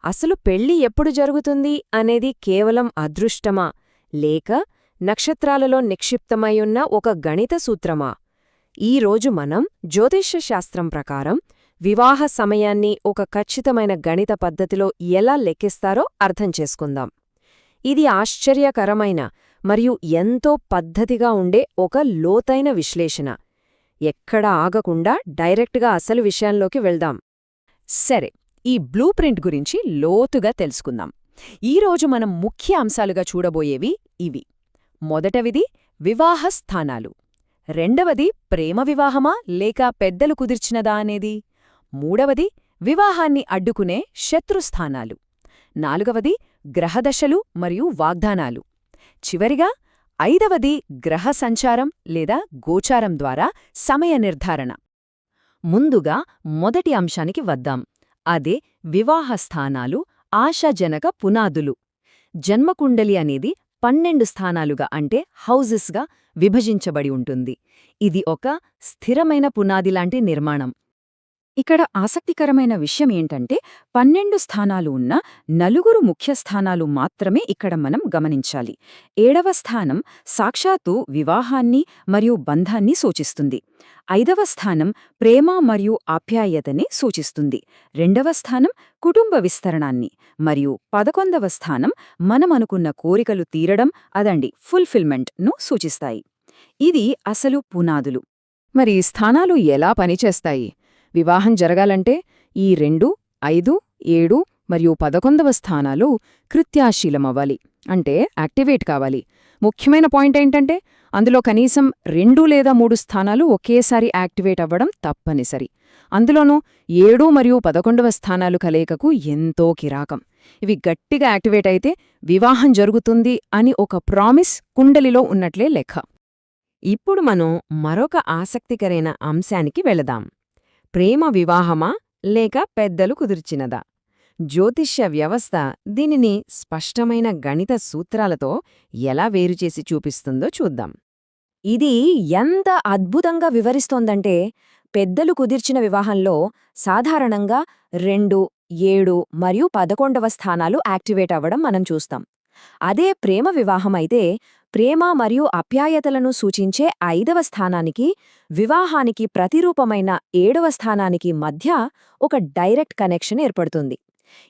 అసలు పెళ్లి ఎప్పుడు జరుగుతుంది అనేది కేవలం అదృష్టమా లేక నక్షత్రాలలో నిక్షిప్తమయ్యున్న ఒక గణిత సూత్రమా? ఈరోజు మనం జ్యోతిష్య శాస్త్రం ప్రకారం వివాహ సమయాన్ని ఒక ఖచ్చితమైన గణిత పద్ధతిలో ఎలా లెక్కిస్తారో అర్థం చేసుకుందాం. ఇది ఆశ్చర్యకరమైన మరియు ఎంతో పద్ధతిగా ఉండే ఒక లోతైన విశ్లేషణ. ఎక్కడా ఆగకుండా డైరెక్ట్గా అసలు విషయంలోకి వెళ్దాం. సరే, ఈ బ్లూ ప్రింట్ గురించి లోతుగా తెలుసుకుందాం. ఈరోజు మనం ముఖ్య అంశాలుగా చూడబోయేవి ఇవి. మొదటవిది వివాహ స్థానాలు, రెండవది ప్రేమ వివాహమా లేక పెద్దలు కుదిర్చినదా అనేది, మూడవది వివాహాన్ని అడ్డుకునే శత్రుస్థానాలు, నాలుగవది గ్రహదశలు మరియు వాగ్దానాలు, చివరిగా ఐదవది గ్రహ సంచారం లేదా గోచారం ద్వారా సమయ నిర్ధారణ. ముందుగా మొదటి అంశానికి వద్దాం. అదే వివాహ స్థానాలు, ఆశాజనక పునాదులు. జన్మకుండలి అనేది 12 స్థానాలుగా అంటే హౌజెస్గా విభజించబడి ఉంటుంది. ఇది ఒక స్థిరమైన పునాదిలాంటి నిర్మాణం. ఇక్కడ ఆసక్తికరమైన విషయమేంటంటే 12 స్థానాలు ఉన్న 4 ముఖ్య స్థానాలు మాత్రమే ఇక్కడ మనం గమనించాలి. 7వ స్థానం సాక్షాత్తు వివాహాన్ని మరియు బంధాన్ని సూచిస్తుంది. 5వ స్థానం ప్రేమ మరియు ఆప్యాయతని సూచిస్తుంది. 2వ స్థానం కుటుంబ విస్తరణాన్ని మరియు 11వ స్థానం మనమనుకున్న కోరికలు తీరడం ఫుల్ఫిల్మెంట్ను సూచిస్తాయి. ఇది అసలు పునాదులు. మరి ఈ స్థానాలు ఎలా పనిచేస్తాయి? వివాహం జరగాలంటే ఈ 2, 5, 7 మరియు 11వ స్థానాలు కృత్యాశీలమవ్వాలి, అంటే యాక్టివేట్ కావాలి. ముఖ్యమైన పాయింట్ ఏంటంటే అందులో కనీసం 2 లేదా 3 స్థానాలు ఒకేసారి యాక్టివేట్ అవ్వడం తప్పనిసరి. అందులోనూ 7 మరియు 11వ స్థానాలు కలయికకు ఎంతో కిరాకం. ఇవి గట్టిగా యాక్టివేట్ అయితే వివాహం జరుగుతుంది అని ఒక ప్రామిస్ కుండలిలో ఉన్నట్లే లెక్క. ఇప్పుడు మనం మరొక ఆసక్తికరైన అంశానికి వెళదాం. ప్రేమ వివాహమా లేక పెద్దలు కుదిర్చినదా? జ్యోతిష్య వ్యవస్థ దీనిని స్పష్టమైన గణిత సూత్రాలతో ఎలా వేరుచేసి చూపిస్తుందో చూద్దాం. ఇది ఎంత అద్భుతంగా వివరిస్తోందంటే, పెద్దలు కుదిర్చిన వివాహంలో సాధారణంగా 2, 7 మరియు 11వ స్థానాలు యాక్టివేట్ అవ్వడం మనం చూస్తాం. అదే ప్రేమ వివాహమైతే ప్రేమ మరియు అప్యాయతలను సూచించే 5వ స్థానానికి, వివాహానికి ప్రతిరూపమైన 7వ స్థానానికి మధ్య ఒక డైరెక్ట్ కనెక్షన్ ఏర్పడుతుంది.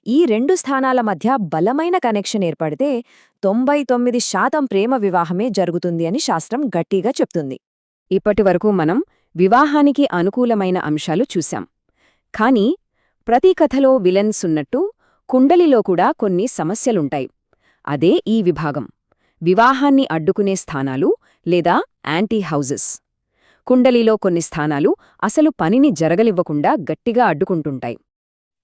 ఈ 2 స్థానాల మధ్య బలమైన కనెక్షన్ ఏర్పడితే 99% ప్రేమ వివాహమే జరుగుతుంది అని శాస్త్రం గట్టిగా చెప్తుంది. ఇప్పటివరకు మనం వివాహానికి అనుకూలమైన అంశాలు చూశాం. కానీ ప్రతి కథలో విలన్స్ ఉన్నట్టు కుండలిలో కూడా కొన్ని సమస్యలుంటాయి. అదే ఈ విభాగం, వివాహాన్ని అడ్డుకునే స్థానాలు లేదా యాంటీ హౌజెస్. కుండలిలో కొన్ని స్థానాలు అసలు పనిని జరగలివ్వకుండా గట్టిగా అడ్డుకుంటుంటాయి.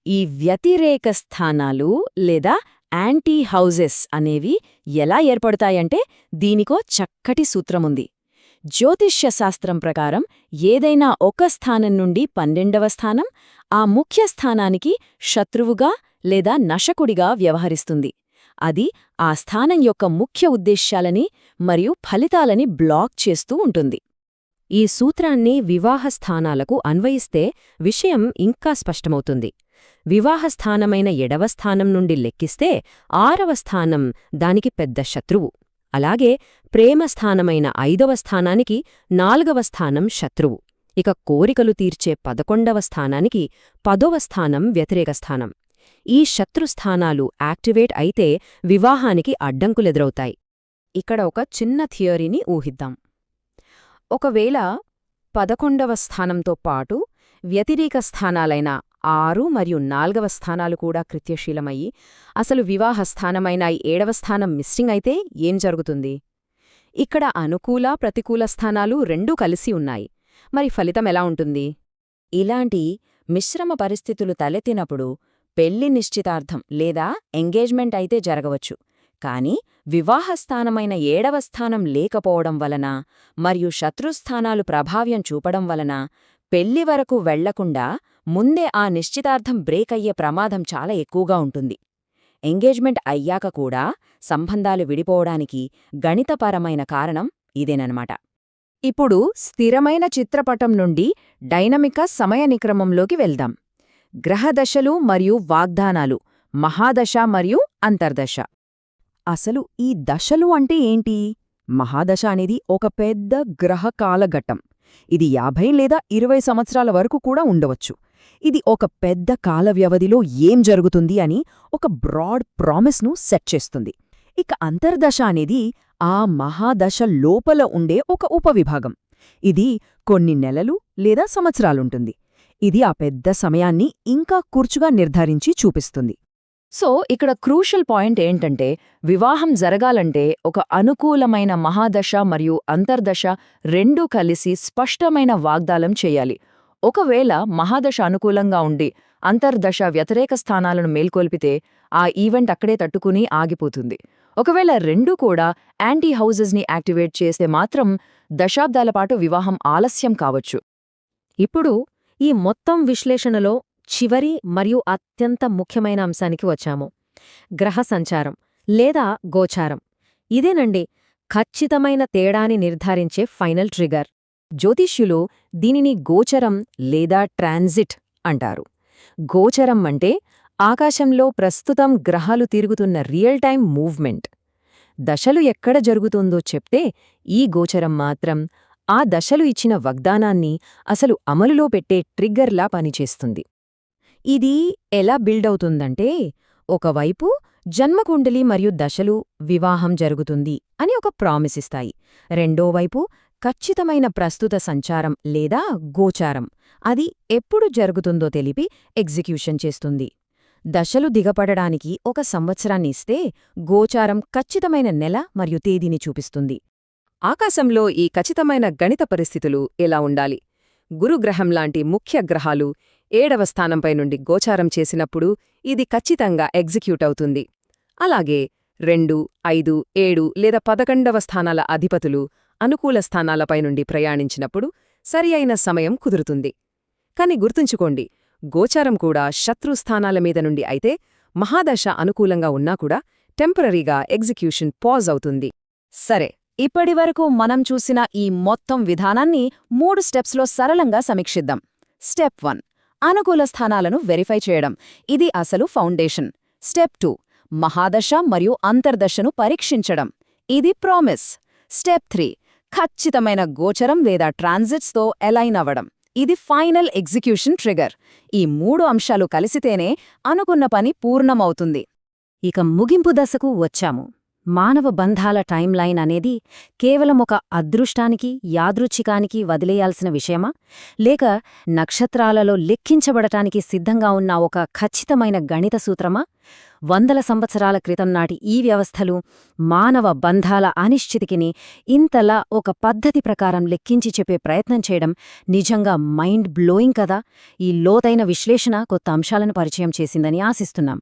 ఈ వ్యతిరేక స్థానాలు లేదా యాంటీ హౌజెస్ అనేవి ఎలా ఏర్పడతాయంటే దీనికో చక్కటి సూత్రముంది. జ్యోతిష్య శాస్త్రం ప్రకారం ఏదైనా ఒక స్థానం నుండి 12వ స్థానం ఆ ముఖ్య స్థానానికి శత్రువుగా లేదా నశకుడిగా వ్యవహరిస్తుంది. అది ఆ స్థానం యొక్క ముఖ్య ఉద్దేశ్యాలని మరియు ఫలితాలని బ్లాక్ చేస్తూ ఉంటుంది. ఈ సూత్రాన్ని వివాహ స్థానాలకు అన్వయిస్తే విషయం ఇంకా స్పష్టమవుతుంది. వివాహస్థానమైన 7వ స్థానం నుండి లెక్కిస్తే 6వ స్థానం దానికి పెద్ద శత్రువు. అలాగే ప్రేమస్థానమైన 5వ స్థానానికి 4వ స్థానం శత్రువు. ఇక కోరికలు తీర్చే 11వ స్థానానికి 10వ స్థానం వ్యతిరేక స్థానం. ఈ శత్రుస్థానాలు యాక్టివేట్ అయితే వివాహానికి అడ్డంకులెదురవుతాయి. ఇక్కడ ఒక చిన్న థియరీని ఊహిద్దాం. ఒకవేళ 11వ స్థానంతో పాటు వ్యతిరేక స్థానాలైన 6 మరియు 4వ స్థానాలు కూడా కృత్యశీలమయ్యి అసలు వివాహ స్థానమైన 7వ స్థానం మిస్సింగ్ అయితే ఏం జరుగుతుంది? ఇక్కడ అనుకూల ప్రతికూల స్థానాలు రెండూ కలిసి ఉన్నాయి. మరి ఫలితం ఎలా ఉంటుంది? ఇలాంటి మిశ్రమ పరిస్థితులు తలెత్తినప్పుడు పెళ్లి నిశ్చితార్థం లేదా ఎంగేజ్మెంట్ అయితే జరగవచ్చు. కానీ వివాహస్థానమైన 7వ స్థానం లేకపోవడం వలన మరియు శత్రుస్థానాలు ప్రభావ్యం చూపడం వలన పెళ్లి వరకు వెళ్లకుండా ముందే ఆ నిశ్చితార్థం బ్రేక్ అయ్యే ప్రమాదం చాలా ఎక్కువగా ఉంటుంది. ఎంగేజ్మెంట్ అయ్యాక కూడా సంబంధాలు విడిపోవడానికి గణితపరమైన కారణం ఇదేనమాట. ఇప్పుడు స్థిరమైన చిత్రపటం నుండి డైనమిక సమయ నిక్రమంలోకి వెళ్దాం. గ్రహదశలు మరియు వాగ్దానాలు మహాదశ మరియు అంతర్దశ. అసలు ఈ దశలు అంటే ఏంటి? మహాదశ అనేది ఒక పెద్ద గ్రహకాలఘట్టం. ఇది 50 లేదా 20 సంవత్సరాల వరకు కూడా ఉండవచ్చు. ఇది ఒక పెద్ద కాల వ్యవధిలో ఏం జరుగుతుంది అని ఒక బ్రాడ్ ప్రామిస్ను సెట్ చేస్తుంది. ఇక అంతర్దశ అనేది ఆ మహాదశ లోపల ఉండే ఒక ఉపవిభాగం. ఇది కొన్ని నెలలు లేదా సంవత్సరాలుంటుంది. ఇది ఆ పెద్ద సమయాన్ని ఇంకా కూర్చుగా నిర్ధారించి చూపిస్తుంది. సో ఇక్కడ క్రూషల్ పాయింట్ ఏంటంటే, వివాహం జరగాలంటే ఒక అనుకూలమైన మహాదశ మరియు అంతర్దశ రెండూ కలిసి స్పష్టమైన వాగ్దానం చెయ్యాలి. ఒకవేళ మహాదశ అనుకూలంగా ఉండి అంతర్దశ వ్యతిరేక స్థానాలను మేల్కొల్పితే ఆ ఈవెంట్ అక్కడే తట్టుకుని ఆగిపోతుంది. ఒకవేళ రెండూ కూడా యాంటీ హౌజెస్ని యాక్టివేట్ చేస్తే మాత్రం దశాబ్దాల పాటు వివాహం ఆలస్యం కావచ్చు. ఇప్పుడు ఈ మొత్తం విశ్లేషణలో చివరి మరియు అత్యంత ముఖ్యమైన అంశానికి వచ్చాము. గ్రహ సంచారం లేదా గోచారం. ఇదేనండి ఖచ్చితమైన తేడాని నిర్ధారించే ఫైనల్ ట్రిగర్. జ్యోతిష్యులు దీనిని గోచరం లేదా ట్రాన్సిట్ అంటారు. గోచరం అంటే ఆకాశంలో ప్రస్తుతం గ్రహాలు తిరుగుతున్న రియల్ టైం మూవ్మెంట్. దశలు ఎక్కడ జరుగుతుందో చెప్తే ఈ గోచరం మాత్రం ఆ దశలు ఇచ్చిన వాగ్దానాన్ని అసలు అమలులో పెట్టే ట్రిగ్గర్లా పనిచేస్తుంది. ఇది ఎలా బిల్డవుతుందంటే, ఒకవైపు జన్మకుండలి మరియు దశలు వివాహం జరుగుతుంది అని ఒక ప్రామిస్ ఇస్తాయి. రెండోవైపు ఖచ్చితమైన ప్రస్తుత సంచారం లేదా గోచారం, అది ఎప్పుడు జరుగుతుందో తెలిపి ఎగ్జిక్యూషన్ చేస్తుంది. దశలు దిగపడడానికి ఒక సంవత్సరాన్ని ఇస్తే గోచారం ఖచ్చితమైన నెల మరియు తేదీని చూపిస్తుంది. ఆకాశంలో ఈ ఖచ్చితమైన గణిత పరిస్థితులు ఎలా ఉండాలి? గురుగ్రహంలాంటి ముఖ్య గ్రహాలు 7వ స్థానంపై నుండి గోచారం చేసినప్పుడు ఇది ఖచ్చితంగా ఎగ్జిక్యూట్ అవుతుంది. అలాగే 2, 5, 7 లేదా 11వ స్థానాల అధిపతులు అనుకూల స్థానాలపై నుండి ప్రయాణించినప్పుడు సరి అయిన సమయం కుదురుతుంది. కాని గుర్తుంచుకోండి, గోచారం కూడా శత్రుస్థానాల మీద నుండి అయితే మహాదశ అనుకూలంగా ఉన్నా కూడా టెంపరరీగా ఎగ్జిక్యూషన్ పాజ్ అవుతుంది. సరే, ఇప్పటివరకు మనం చూసిన ఈ మొత్తం విధానాన్ని 3 స్టెప్స్లో సరళంగా సమీక్షిద్దాం. స్టెప్ 1, అనుకూల స్థానాలను వెరిఫై చేయడం. ఇది అసలు ఫౌండేషన్. స్టెప్ 2, మహాదశ మరియు అంతర్దశను పరీక్షించడం. ఇది ప్రామిస్. స్టెప్ 3, ఖచ్చితమైన గోచరం లేదా ట్రాన్సిట్స్తో అలైన్ అవ్వడం. ఇది ఫైనల్ ఎగ్జిక్యూషన్ ట్రిగర్. ఈ 3 అంశాలు కలిసితేనే అనుకున్న పని పూర్ణమవుతుంది. ఇక ముగింపు దశకు వచ్చాము. మానవ బంధాల టైంలైన్ అనేది కేవలం ఒక అదృష్టానికి యాదృచ్ఛికానికి వదిలేయాల్సిన విషయమా, లేక నక్షత్రాలలో లెక్కించబడటానికి సిద్ధంగా ఉన్న ఒక ఖచ్చితమైన గణిత సూత్రమా? 100ల సంవత్సరాల క్రితం నాటి ఈ వ్యవస్థలు మానవ బంధాల అనిశ్చితికిని ఇంతలా ఒక పద్ధతి ప్రకారం లెక్కించి చెప్పే ప్రయత్నం చేయడం నిజంగా మైండ్ బ్లోయింగ్ కదా. ఈ లోతైన విశ్లేషణ కొత్త అంశాలను పరిచయం చేసిందని ఆశిస్తున్నాం.